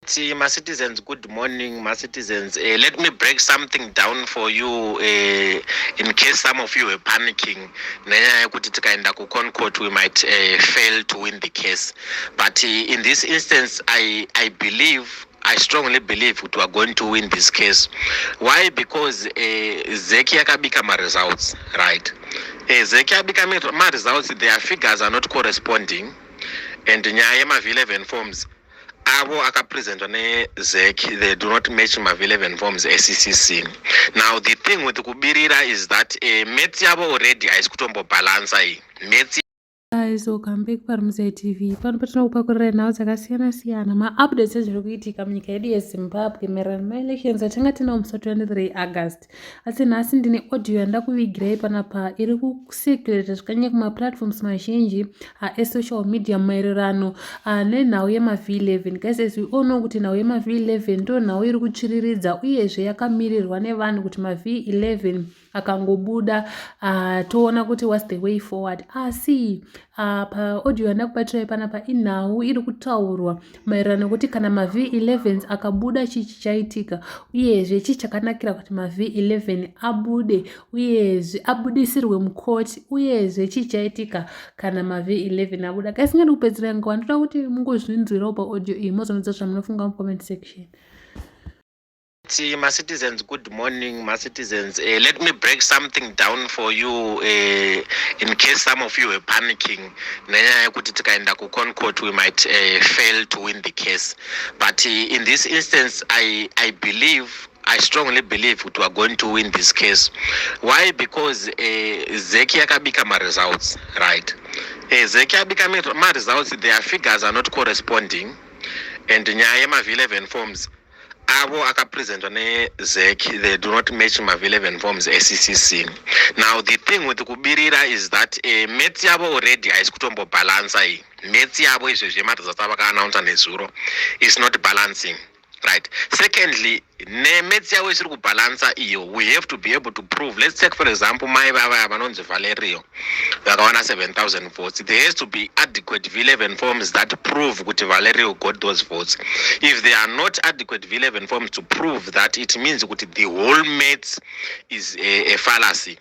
My citizens, good morning, my citizens. Let me break something down for you in case some of you were panicking. Nenya kuti tikaenda CornCourt, we might fail to win the case. But in this instance, I strongly believe we are going to win this case. Why? Because Zeki yakabika ma results, right? Zeki yakabika ma results, their figures are not corresponding. And nyaya yema V11 forms avo akapresentwa neZek, they do not match ma V11 forms SCCC. Now the thing with kubirira is that maths yavo already haisi kutombobalansa iyi maths. Guys, welcome back paMuzai TV. Pano patinokupakurira nhau dzakasiyana-siyana, ma-updates ezviri kuitika munyika yedu yeZimbabwe maererano ma-elections atanga tinawo musi 23 August. Asi nhasi ndine audio yandakuvigirai panapa iri kucirculata zvakanyanya kumaplatforms mazhinji esocial media maererano nenhau yema-V11. Guys, as we all know kuti nhau yema-V11 ndo nhau iri kutsviriridza uyezve yakamirirwa nevanhu kuti ma-V11 akangobuda toona kuti what's the way forward. Asi paaudio yandakubatirai panapa inhau iri kutaurwa maererano kuti kana ma-V11 akabuda chichi chaitika, uyezve chii chakanakira kuti ma-V11 abude uyezve abudisirwe mukoti, uyezve chii chaitika kana ma-V11 abuda. Guys, ngadi kupedzera nguva ndoda kuti mungozvinzwirawo paaudio iyi mozonudza zvamunofunga mucomment section. My citizens, good morning, my citizens. Let me break something down for you in case some of you were panicking. Nenya kuti tikaenda CornCourt, we might fail to win the case. But in this instance, I strongly believe we are going to win this case. Why? Because Zeki yakabika ma results, right? Zeki yakabika ma results, their figures are not corresponding. And nyaya yema V11 forms avo akapresentwa neZek, they do not match ma V11 forms SCCC. Now the thing with kubirira is that maths yavo already haisi kutombobalansa iyi maths yavo izvezvi yemaresults avakaannounce nezuro is not balancing, right? Secondly, maths yavo isiri kubalansa iyo, we have to be able to prove. Let's take for example mai vava vanonzi Valerio vakawana 7,000 votes. There has to be adequate V11 forms that prove kuti Valerio got those votes. If there are not adequate V11 forms to prove that, it means kuti the whole maths is a fallacy.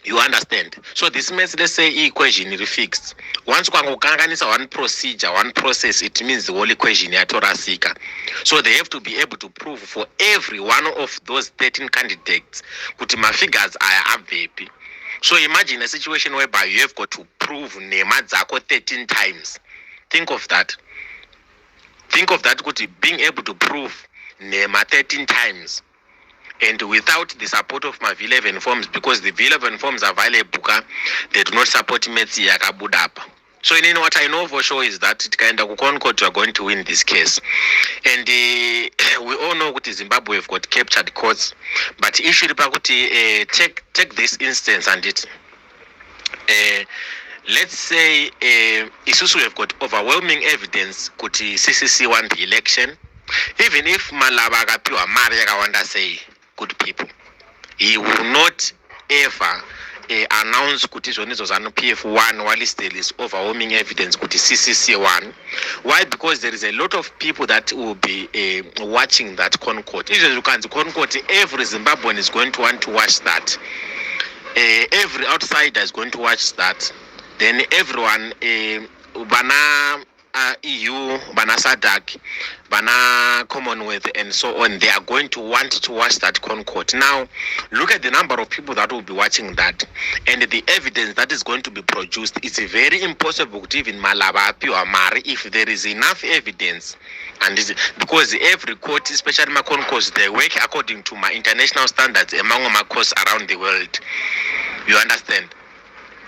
You understand? So this means, let's say equation is fixed. Once kwangokanganisa one procedure, one process, it means the whole equation yatorasika. So they have to be able to prove for every one of those 13 candidates kuti my figures are abvepi. So imagine a situation whereby you have got to prove nema dzako 13 times. Think of that. Think of that, kuti being able to prove nema 13 times. And without the support of my V11 forms, because the V11 forms are available, they do not support maths yakabudapa. So what I know for sure is that tikaenda CornCourt, we are going to win this case. And we all know that Zimbabwe have got captured courts, but issue kuti take this instance and it let's say isusu have got overwhelming evidence kuti CCC won the election. Even if Malaba akapiwa mari yakawanda, say good people, he will not ever announce kuti zonizo zanu PF1 while there is overwhelming evidence kuti CCC1. Why? Because there is a lot of people that will be watching that CornCourt. If you can CornCourt, every Zimbabwean is going to want to watch that. Every outsider is going to watch that. Then everyone bana EU, bana SADC, bana Commonwealth, and so on, they are going to want to watch that CornCourt. Now, look at the number of people that will be watching that, and the evidence that is going to be produced. It's very impossible to even malabapi or mari if there is enough evidence. And because every court, especially my CornCourts, they work according to my international standards among my courts around the world. You understand?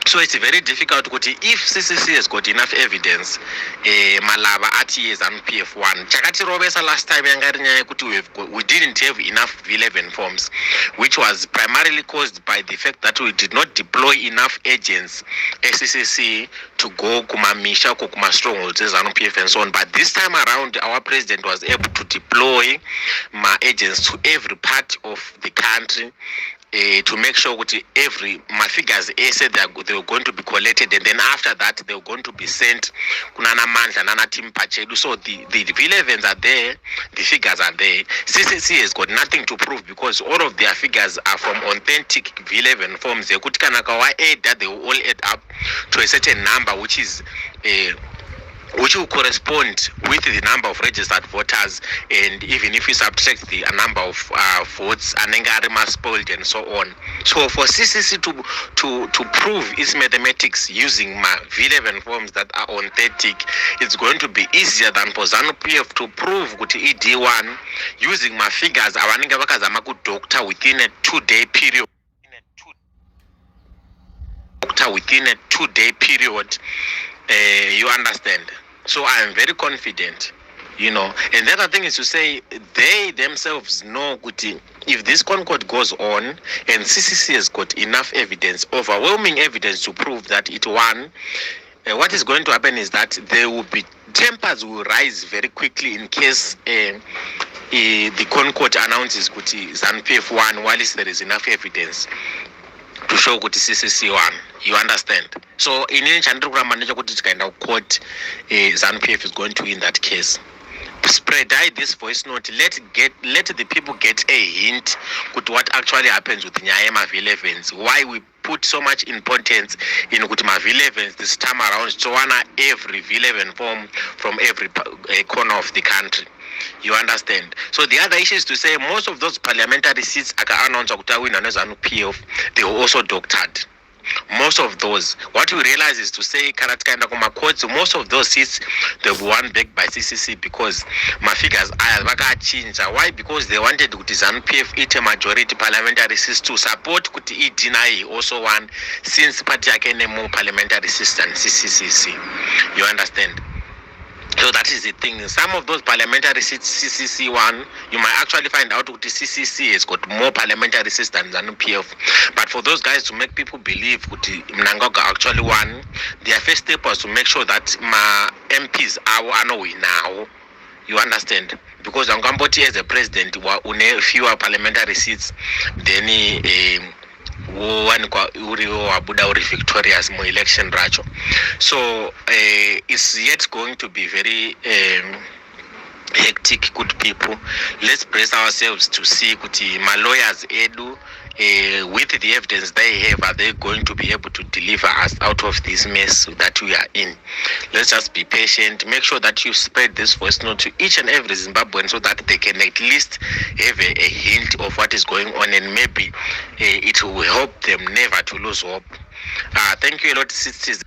So it's very difficult if CCC has got enough evidence. Malava RTAs and PF1. Chakati Robesa last time we didn't have enough V11 forms, which was primarily caused by the fact that we did not deploy enough agents, SCCC, to go kumamisha kuma strongholds and PF and so on. But this time around, our president was able to deploy my agents to every part of the country. to make sure that my figures said they were going to be collected, and then after that they were going to be sent kunana mandla nana team pachedu. So the V11s are there, the figures are there. CCC has got nothing to prove because all of their figures are from authentic V11 forms. They will all add up to a certain number which will correspond with the number of registered voters, and even if you subtract the number of votes, Anengari spoiled and so on. So for CCC to prove its mathematics using my V11 forms that are authentic, it's going to be easier than for ZANU-PF to prove kuti ED1 using my figures avanenge vakazama kudoctor within a 2-day period. Within a 2-day period, you understand. So I am very confident, And the other thing is to say they themselves know kuti if this CornCourt goes on and CCC has got enough evidence, overwhelming evidence to prove that it won, what is going to happen is that there will be tempers will rise very quickly in case the CornCourt announces kuti ZANU-PF won while there is enough evidence to show kuti CCC won. You understand? So in any kind of court, ZANU-PF is going to win that case. Spread this voice note. Let the people get a hint with what actually happens with Nyayema V11s. Why we put so much importance in Kutima V11s this time around. So one every V11 form from every corner of the country. You understand? So the other issue is to say most of those parliamentary seats announced ZANU-PF, they were also doctored. Most of those, what we realize is to say most of those seats they were won back by CCC because my figures are changed. Why? Because they wanted to ZANU-PF eat a majority parliamentary seats to support kuti deny also won since party again more parliamentary seats than CCC. You understand? So that is the thing. Some of those parliamentary seats CCC won, you might actually find out that the CCC has got more parliamentary seats than ZANU-PF. But for those guys to make people believe that Mnangagwa actually won, their first step was to make sure that my MPs are winning now. You understand? Because Angamboti as a president were fewer parliamentary seats than victorious more election racho. So it's yet going to be very hectic. Good people, let's brace ourselves to see kuti my lawyers edu with the evidence they have, are they going to be able to deliver us out of this mess that we are in? Let's just be patient. Make sure that you spread this voice note to each and every Zimbabwean so that they can at least have a hint of what is going on, and maybe it will help them never to lose hope. Thank you a lot, sisters.